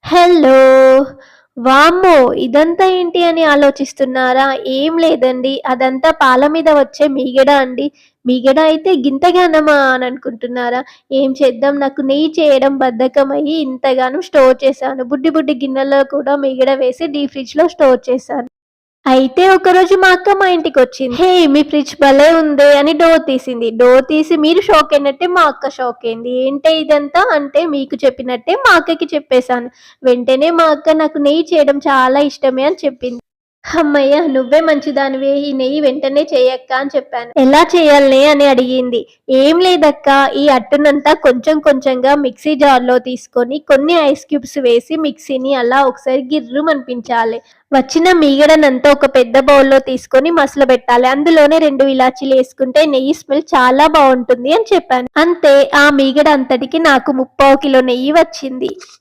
Hello! వామ్మో! ఇదంతా ఏంటి అని ఆలోచిస్తున్నారా? ఏం లేదండి. అదంతా పాల మీద వచ్చే మీగడ అండి. మీగడ అయితే గింతగనమా అని అనుకుంటున్నారా? ఏం చేద్దాం, నాకు నెయ్యి చేయడం బద్ధకమయ్యి ఇంతగానం స్టోర్ చేశాను. బుడ్డి బుడ్డి గిన్నెలో కూడా మీగడ వేసి డీప్ ఫ్రిడ్జ్‌లో స్టోర్ చేశాను. అయితే ఒకరోజు మా అక్క మా ఇంటికొచ్చింది. "హే! మీ ఫ్రిడ్జ్ భలే ఉందే" అని డోర్ తీసింది. డోర్ తీసి మీరు షాక్ అయినట్టే మా అక్క షాక్ అయింది. "ఏంటే ఇదంతా" అంటే మీకు చెప్పినట్టే మా అక్కకి చెప్పేసాను. వెంటనే మా అక్క నాకు నెయ్యి చేయడం చాలా ఇష్టమే అని చెప్పింది. హమ్మయ్య! నువ్వే మంచిదానివే. ఈ నెయ్యి వెంటనే చెయ్యక్క అని చెప్పాను. ఎలా చేయాలనే అని అడిగింది. ఏం లేదక్కా, ఈ అట్టునంతా కొంచెం కొంచెంగా మిక్సీ జార్‌లో తీసుకొని కొన్ని ఐస్ క్యూబ్స్ వేసి మిక్సీని అలా ఒకసారి గిర్రుమనిపించాలి. వచ్చిన మీగడనంతా ఒక పెద్ద బౌల్‌లో తీసుకొని మసలబెట్టాలి. అందులోనే 2 ఇలాచీలేసుకుంటే నెయ్యి స్మెల్ చాలా బావుంటుంది అని చెప్పాను. అంతే, ఆ మీగడ అంతటికి నాకు ముప్పావు కిలో నెయ్యి వచ్చింది.